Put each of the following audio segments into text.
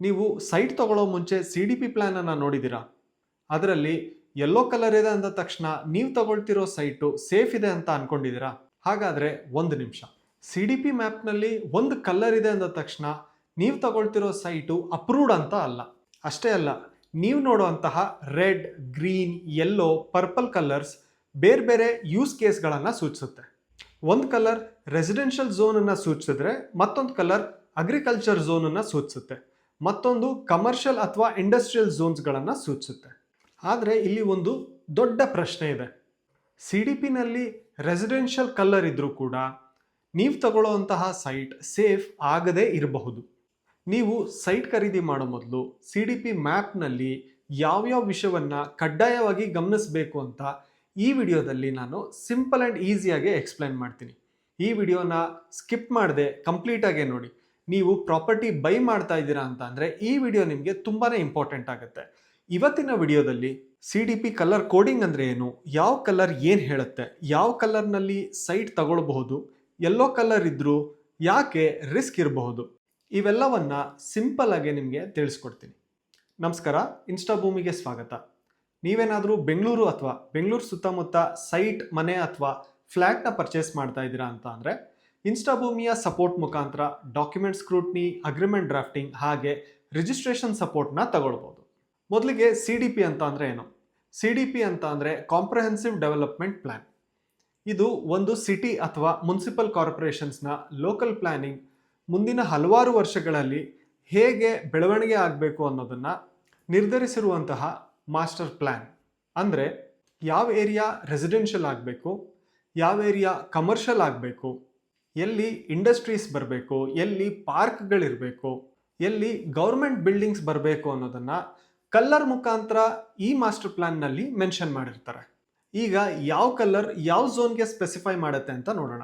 ನೀವು ಸೈಟ್ ತಗೊಳ್ಳೋ ಮುಂಚೆ CDP ಪ್ಲಾನನ್ನು ನೋಡಿದ್ದೀರಾ? ಅದರಲ್ಲಿ ಯೆಲ್ಲೋ ಕಲರ್ ಇದೆ ಅಂದ ತಕ್ಷಣ ನೀವು ತಗೊಳ್ತಿರೋ ಸೈಟು ಸೇಫ್ ಇದೆ ಅಂತ ಅನ್ಕೊಂಡಿದ್ದೀರಾ? ಹಾಗಾದರೆ ಒಂದು ನಿಮಿಷ. CDP ಮ್ಯಾಪ್ನಲ್ಲಿ ಒಂದು ಕಲರ್ ಇದೆ ಅಂದ ತಕ್ಷಣ ನೀವು ತಗೊಳ್ತಿರೋ ಸೈಟು ಅಪ್ರೂವ್ಡ್ ಅಂತ ಅಲ್ಲ. ಅಷ್ಟೇ ಅಲ್ಲ, ನೀವು ನೋಡುವಂತಹ red, green, yellow, purple colours ಬೇರೆ ಬೇರೆ ಯೂಸ್ ಕೇಸ್ಗಳನ್ನು ಸೂಚಿಸುತ್ತೆ. ಒಂದು ಕಲರ್ ರೆಸಿಡೆನ್ಷಿಯಲ್ ಝೋನನ್ನು ಸೂಚಿಸಿದ್ರೆ ಮತ್ತೊಂದು ಕಲರ್ ಅಗ್ರಿಕಲ್ಚರ್ ಝೋನನ್ನು ಸೂಚಿಸುತ್ತೆ, ಮತ್ತೊಂದು ಕಮರ್ಷಿಯಲ್ ಅಥವಾ ಇಂಡಸ್ಟ್ರಿಯಲ್ ಝೋನ್ಸ್ಗಳನ್ನು ಸೂಚಿಸುತ್ತೆ. ಆದರೆ ಇಲ್ಲಿ ಒಂದು ದೊಡ್ಡ ಪ್ರಶ್ನೆ ಇದೆ. CDPನಲ್ಲಿ ರೆಸಿಡೆನ್ಷಿಯಲ್ ಕಲರ್ ಇದ್ರೂ ಕೂಡ ನೀವು ತಗೊಳ್ಳುವಂತಹ ಸೈಟ್ ಸೇಫ್ ಆಗದೇ ಇರಬಹುದು. ನೀವು ಸೈಟ್ ಖರೀದಿ ಮಾಡೋ ಮೊದಲು CDP ಮ್ಯಾಪ್ನಲ್ಲಿ ಯಾವ್ಯಾವ ವಿಷಯವನ್ನು ಕಡ್ಡಾಯವಾಗಿ ಗಮನಿಸಬೇಕು ಅಂತ ಈ ವಿಡಿಯೋದಲ್ಲಿ ನಾನು ಸಿಂಪಲ್ ಆ್ಯಂಡ್ ಈಸಿಯಾಗಿ ಎಕ್ಸ್ಪ್ಲೈನ್ ಮಾಡ್ತೀನಿ. ಈ ವಿಡಿಯೋನ ಸ್ಕಿಪ್ ಮಾಡದೆ ಕಂಪ್ಲೀಟಾಗೆ ನೋಡಿ. ನೀವು ಪ್ರಾಪರ್ಟಿ ಬೈ ಮಾಡ್ತಾ ಇದ್ದೀರಾ ಅಂತ ಅಂದರೆ ಈ ವಿಡಿಯೋ ನಿಮಗೆ ತುಂಬಾ ಇಂಪಾರ್ಟೆಂಟ್ ಆಗುತ್ತೆ. ಇವತ್ತಿನ ವಿಡಿಯೋದಲ್ಲಿ CDP ಕಲರ್ ಕೋಡಿಂಗ್ ಅಂದರೆ ಏನು, ಯಾವ ಕಲರ್ ಏನು ಹೇಳುತ್ತೆ, ಯಾವ ಕಲರ್ನಲ್ಲಿ ಸೈಟ್ ತಗೊಳ್ಬಹುದು, ಯೆಲ್ಲೋ ಕಲರ್ ಇದ್ದರೂ ಯಾಕೆ ರಿಸ್ಕ್ ಇರಬಹುದು, ಇವೆಲ್ಲವನ್ನ ಸಿಂಪಲ್ ಆಗಿ ನಿಮಗೆ ತಿಳಿಸ್ಕೊಡ್ತೀನಿ. ನಮಸ್ಕಾರ, ಇನ್ಸ್ಟಾಭೂಮಿಗೆ ಸ್ವಾಗತ. ನೀವೇನಾದರೂ ಬೆಂಗಳೂರು ಅಥವಾ ಬೆಂಗಳೂರು ಸುತ್ತಮುತ್ತ ಸೈಟ್, ಮನೆ ಅಥವಾ ಫ್ಲ್ಯಾಟ್ನ ಪರ್ಚೇಸ್ ಮಾಡ್ತಾ ಇದ್ದೀರಾ ಅಂತ ಅಂದರೆ ಇನ್ಸ್ಟಾಭೂಮಿಯ ಸಪೋರ್ಟ್ ಮುಖಾಂತರ ಡಾಕ್ಯುಮೆಂಟ್ ಸ್ಕ್ರೂಟ್ನಿ, ಅಗ್ರಿಮೆಂಟ್ ಡ್ರಾಫ್ಟಿಂಗ್ ಹಾಗೆ ರಿಜಿಸ್ಟ್ರೇಷನ್ ಸಪೋರ್ಟ್ನ ತಗೊಳ್ಬೋದು. ಮೊದಲಿಗೆ CDP ಅಂತ ಅಂದರೆ ಏನು? CDP ಅಂತ ಅಂದರೆ ಕಾಂಪ್ರಹೆನ್ಸಿವ್ ಡೆವಲಪ್ಮೆಂಟ್ ಪ್ಲ್ಯಾನ್. ಇದು ಒಂದು ಸಿಟಿ ಅಥವಾ ಮುನ್ಸಿಪಲ್ ಕಾರ್ಪೊರೇಷನ್ಸ್ನ ಲೋಕಲ್ ಪ್ಲ್ಯಾನಿಂಗ್ ಮುಂದಿನ ಹಲವಾರು ವರ್ಷಗಳಲ್ಲಿ ಹೇಗೆ ಬೆಳವಣಿಗೆ ಆಗಬೇಕು ಅನ್ನೋದನ್ನು ನಿರ್ಧರಿಸಿರುವಂತಹ ಮಾಸ್ಟರ್ ಪ್ಲ್ಯಾನ್. ಅಂದರೆ ಯಾವ ಏರಿಯಾ ರೆಸಿಡೆನ್ಷಿಯಲ್ ಆಗಬೇಕು, ಯಾವ ಏರಿಯಾ ಕಮರ್ಷಿಯಲ್ ಆಗಬೇಕು, ಎಲ್ಲಿ ಇಂಡಸ್ಟ್ರೀಸ್ ಬರಬೇಕು, ಎಲ್ಲಿ ಪಾರ್ಕ್ಗಳಿರಬೇಕು, ಎಲ್ಲಿ ಗೌರ್ಮೆಂಟ್ ಬಿಲ್ಡಿಂಗ್ಸ್ ಬರಬೇಕು ಅನ್ನೋದನ್ನು ಕಲರ್ ಮುಖಾಂತರ ಈ ಮಾಸ್ಟರ್ ಪ್ಲ್ಯಾನ್ನಲ್ಲಿ ಮೆನ್ಷನ್ ಮಾಡಿರ್ತಾರೆ. ಈಗ ಯಾವ ಕಲರ್ ಯಾವ ಝೋನ್ಗೆ ಸ್ಪೆಸಿಫೈ ಮಾಡುತ್ತೆ ಅಂತ ನೋಡೋಣ.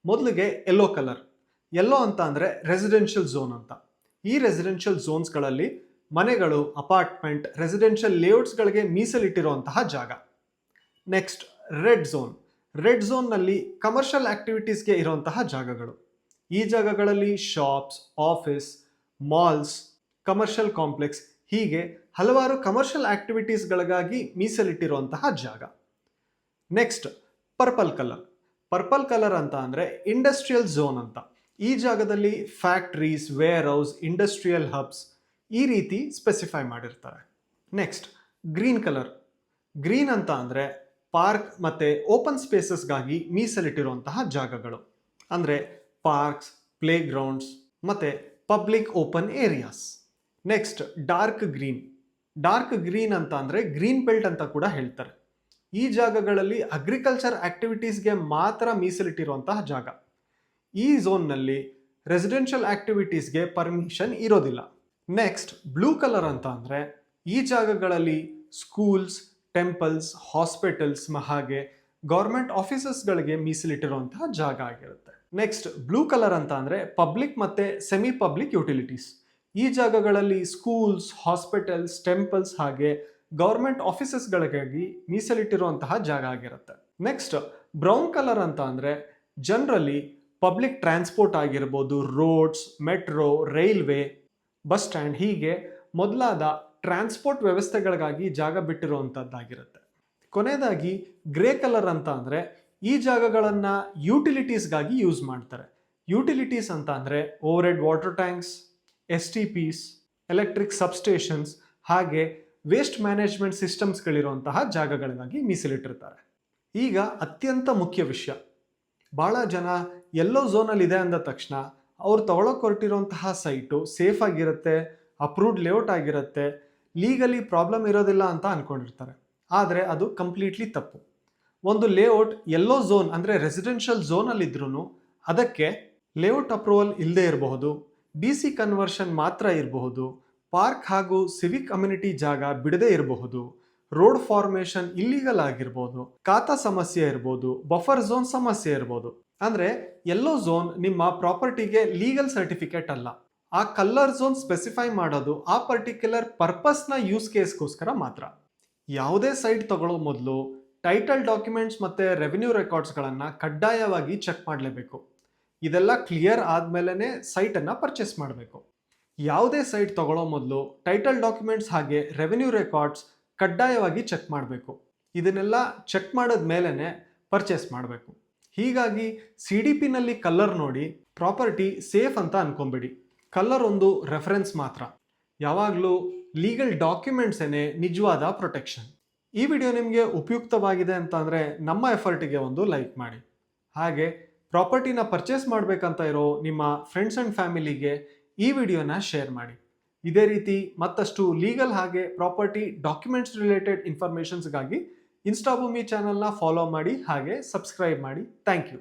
ಮೊದಲಿಗೆ ಯೆಲ್ಲೋ ಕಲರ್. ಯೆಲ್ಲೋ ಅಂತ ಅಂದರೆ ರೆಸಿಡೆನ್ಷಿಯಲ್ ಝೋನ್ ಅಂತ. ಈ ರೆಸಿಡೆನ್ಷಿಯಲ್ ಝೋನ್ಸ್ಗಳಲ್ಲಿ ಮನೆಗಳು, ಅಪಾರ್ಟ್ಮೆಂಟ್, ರೆಸಿಡೆನ್ಷಿಯಲ್ ಲೇಔಟ್ಸ್ಗಳಿಗೆ ಮೀಸಲಿಟ್ಟಿರುವಂತಹ ಜಾಗ. Next red zone. ರೆಡ್ ಝೋನ್ನಲ್ಲಿ ಕಮರ್ಷಿಯಲ್ ಆಕ್ಟಿವಿಟೀಸ್ಗೆ ಇರುವಂತಹ ಜಾಗಗಳು. ಈ ಜಾಗಗಳಲ್ಲಿ shops, office, malls, commercial complex ಹೀಗೆ ಹಲವಾರು ಕಮರ್ಷಿಯಲ್ ಆಕ್ಟಿವಿಟೀಸ್ಗಳಿಗಾಗಿ ಮೀಸಲಿಟ್ಟಿರುವಂತಹ ಜಾಗ. Next purple colour. Purple colour ಅಂತ ಅಂದರೆ ಇಂಡಸ್ಟ್ರಿಯಲ್ ಝೋನ್ ಅಂತ. ಈ ಜಾಗದಲ್ಲಿ factories, warehouse, industrial hubs ಈ ರೀತಿ ಸ್ಪೆಸಿಫೈ ಮಾಡಿರ್ತಾರೆ. Next green colour. ಗ್ರೀನ್ ಅಂತ ಅಂದರೆ ಪಾರ್ಕ್ ಮತ್ತು ಓಪನ್ ಸ್ಪೇಸಸ್ಗಾಗಿ ಮೀಸಲಿಟ್ಟಿರುವಂತಹ ಜಾಗಗಳು. ಅಂದರೆ ಪಾರ್ಕ್ಸ್, ಪ್ಲೇ ಗ್ರೌಂಡ್ಸ್ ಮತ್ತು public open areas. Next dark green. Dark green ಅಂತ ಅಂದರೆ ಗ್ರೀನ್ ಬೆಲ್ಟ್ ಅಂತ ಕೂಡ ಹೇಳ್ತಾರೆ. ಈ ಜಾಗಗಳಲ್ಲಿ ಅಗ್ರಿಕಲ್ಚರ್ ಆಕ್ಟಿವಿಟೀಸ್ಗೆ ಮಾತ್ರ ಮೀಸಲಿಟ್ಟಿರುವಂತಹ ಜಾಗ. ಈ ಝೋನ್ನಲ್ಲಿ ರೆಸಿಡೆನ್ಷಿಯಲ್ ಆಕ್ಟಿವಿಟೀಸ್ಗೆ ಪರ್ಮಿಷನ್ ಇರೋದಿಲ್ಲ. ನೆಕ್ಸ್ಟ್ ಬ್ಲೂ ಕಲರ್ ಅಂತ ಅಂದರೆ ಈ ಜಾಗಗಳಲ್ಲಿ ಸ್ಕೂಲ್ಸ್, ಟೆಂಪಲ್ಸ್, ಹಾಸ್ಪಿಟಲ್ಸ್ ಹಾಗೆ ಗೌರ್ಮೆಂಟ್ ಆಫೀಸಸ್ಗಳಿಗೆ ಮೀಸಲಿಟ್ಟಿರುವಂತಹ ಜಾಗ ಆಗಿರುತ್ತೆ. ನೆಕ್ಸ್ಟ್ ಬ್ಲೂ ಕಲರ್ ಅಂತ ಅಂದರೆ ಪಬ್ಲಿಕ್ ಮತ್ತು ಸೆಮಿ ಪಬ್ಲಿಕ್ ಯುಟಿಲಿಟೀಸ್. ಈ ಜಾಗಗಳಲ್ಲಿ ಸ್ಕೂಲ್ಸ್, ಹಾಸ್ಪಿಟಲ್ಸ್, ಟೆಂಪಲ್ಸ್ ಹಾಗೆ ಗೌರ್ಮೆಂಟ್ ಆಫೀಸಸ್ಗಳಿಗಾಗಿ ಮೀಸಲಿಟ್ಟಿರುವಂತಹ ಜಾಗ ಆಗಿರುತ್ತೆ. ನೆಕ್ಸ್ಟ್ ಬ್ರೌನ್ ಕಲರ್ ಅಂತ ಅಂದರೆ ಜನರಲಿ ಪಬ್ಲಿಕ್ ಟ್ರಾನ್ಸ್ಪೋರ್ಟ್ ಆಗಿರ್ಬೋದು, roads, metro, railway, bus stand ಹೀಗೆ ಮೊದಲಾದ ಟ್ರಾನ್ಸ್ಪೋರ್ಟ್ ವ್ಯವಸ್ಥೆಗಳಿಗಾಗಿ ಜಾಗ ಬಿಟ್ಟಿರುವಂಥದ್ದಾಗಿರುತ್ತೆ. ಕೊನೆಯದಾಗಿ ಗ್ರೇ ಕಲರ್ ಅಂತ ಅಂದರೆ ಈ ಜಾಗಗಳನ್ನು ಯುಟಿಲಿಟೀಸ್ಗಾಗಿ ಯೂಸ್ ಮಾಡ್ತಾರೆ. ಯುಟಿಲಿಟೀಸ್ ಅಂತ ಅಂದರೆ overhead water tanks, STPs, electric substations ಹಾಗೆ ವೇಸ್ಟ್ ಮ್ಯಾನೇಜ್ಮೆಂಟ್ ಸಿಸ್ಟಮ್ಸ್ಗಳಿರುವಂತಹ ಜಾಗಗಳಿಗಾಗಿ ಮೀಸಲಿಟ್ಟಿರ್ತಾರೆ. ಈಗ ಅತ್ಯಂತ ಮುಖ್ಯ ವಿಷಯ. ಭಾಳ ಜನ ಯೆಲ್ಲೋ ಝೋನಲ್ಲಿ ಇದೆ ಅಂದ ತಕ್ಷಣ ಅವ್ರು ತಗೊಳಕ್ಕೆ ಹೊರಟಿರುವಂತಹ ಸೈಟು ಸೇಫ್ ಆಗಿರುತ್ತೆ, ಅಪ್ರೂವ್ಡ್ ಲೇಔಟ್ ಆಗಿರುತ್ತೆ, ಲೀಗಲಿ ಪ್ರಾಬ್ಲಮ್ ಇರೋದಿಲ್ಲ ಅಂತ ಅಂದ್ಕೊಂಡಿರ್ತಾರೆ. ಆದರೆ ಅದು ಕಂಪ್ಲೀಟ್ಲಿ ತಪ್ಪು. ಒಂದು ಲೇಔಟ್ ಯೆಲ್ಲೋ ಝೋನ್ ಅಂದರೆ ರೆಸಿಡೆನ್ಷಿಯಲ್ ಝೋನಲ್ಲಿದ್ರೂ ಅದಕ್ಕೆ ಲೇಔಟ್ ಅಪ್ರೂವಲ್ ಇಲ್ಲದೆ ಇರಬಹುದು, DC ಕನ್ವರ್ಷನ್ ಮಾತ್ರ ಇರಬಹುದು, ಪಾರ್ಕ್ ಹಾಗೂ ಸಿವಿಕ್ ಕಮ್ಯುನಿಟಿ ಜಾಗ ಬಿಡದೇ ಇರಬಹುದು, ರೋಡ್ ಫಾರ್ಮೇಷನ್ ಇಲ್ಲಿಗಲ್ ಆಗಿರ್ಬೋದು, ಖಾತಾ ಸಮಸ್ಯೆ ಇರ್ಬೋದು, ಬಫರ್ ಝೋನ್ ಸಮಸ್ಯೆ ಇರ್ಬೋದು. ಅಂದರೆ ಯೆಲ್ಲೋ ಝೋನ್ ನಿಮ್ಮ ಪ್ರಾಪರ್ಟಿಗೆ ಲೀಗಲ್ ಸರ್ಟಿಫಿಕೇಟ್ ಅಲ್ಲ. ಆ ಕಲರ್ ಝೋನ್ ಸ್ಪೆಸಿಫೈ ಮಾಡೋದು ಆ ಪರ್ಟಿಕ್ಯುಲರ್ ಪರ್ಪಸ್ನ ಯೂಸ್ ಕೇಸ್ಗೋಸ್ಕರ ಮಾತ್ರ. ಯಾವುದೇ ಸೈಟ್ ತಗೊಳ್ಳೋ ಮೊದಲು ಟೈಟಲ್ ಡಾಕ್ಯುಮೆಂಟ್ಸ್ ಮತ್ತು ರೆವಿನ್ಯೂ ರೆಕಾರ್ಡ್ಸ್ಗಳನ್ನು ಕಡ್ಡಾಯವಾಗಿ ಚೆಕ್ ಮಾಡಲೇಬೇಕು. ಇದೆಲ್ಲ ಕ್ಲಿಯರ್ ಆದಮೇಲೆ ಸೈಟನ್ನು ಪರ್ಚೇಸ್ ಮಾಡಬೇಕು. ಯಾವುದೇ ಸೈಟ್ ತಗೊಳ್ಳೋ ಮೊದಲು ಟೈಟಲ್ ಡಾಕ್ಯುಮೆಂಟ್ಸ್ ಹಾಗೆ ರೆವೆನ್ಯೂ ರೆಕಾರ್ಡ್ಸ್ ಕಡ್ಡಾಯವಾಗಿ ಚೆಕ್ ಮಾಡಬೇಕು. ಇದನ್ನೆಲ್ಲ ಚೆಕ್ ಮಾಡಿದ ಮೇಲೇ ಪರ್ಚೇಸ್ ಮಾಡಬೇಕು. ಹೀಗಾಗಿ CDP ನಲ್ಲಿ ಕಲರ್ ನೋಡಿ ಪ್ರಾಪರ್ಟಿ ಸೇಫ್ ಅಂತ ಅನ್ಕೊಂಬೇಡಿ. ಕಲರ್ ಒಂದು ರೆಫರೆನ್ಸ್ ಮಾತ್ರ. ಯಾವಾಗಲೂ ಲೀಗಲ್ ಡಾಕ್ಯುಮೆಂಟ್ಸ್ ಏನೇ ನಿಜವಾದ ಪ್ರೊಟೆಕ್ಷನ್. ಈ ವಿಡಿಯೋ ನಿಮಗೆ ಉಪಯುಕ್ತವಾಗಿದೆ ಅಂತಂದರೆ ನಮ್ಮ ಎಫರ್ಟಿಗೆ ಒಂದು ಲೈಕ್ ಮಾಡಿ. ಹಾಗೆ ಪ್ರಾಪರ್ಟಿನ ಪರ್ಚೇಸ್ ಮಾಡಬೇಕಂತ ಇರೋ ನಿಮ್ಮ ಫ್ರೆಂಡ್ಸ್ ಆ್ಯಂಡ್ ಫ್ಯಾಮಿಲಿಗೆ ಈ ವಿಡಿಯೋನ ಶೇರ್ ಮಾಡಿ. ಇದೇ ರೀತಿ ಮತ್ತಷ್ಟು ಲೀಗಲ್ ಹಾಗೆ ಪ್ರಾಪರ್ಟಿ ಡಾಕ್ಯುಮೆಂಟ್ಸ್ ರಿಲೇಟೆಡ್ ಇನ್ಫಾರ್ಮೇಷನ್ಸ್ಗಾಗಿ ಇನ್ಸ್ಟಾಭೂಮಿ ಚಾನಲ್ನ ಫಾಲೋ ಮಾಡಿ ಹಾಗೆ ಸಬ್ಸ್ಕ್ರೈಬ್ ಮಾಡಿ. Thank you.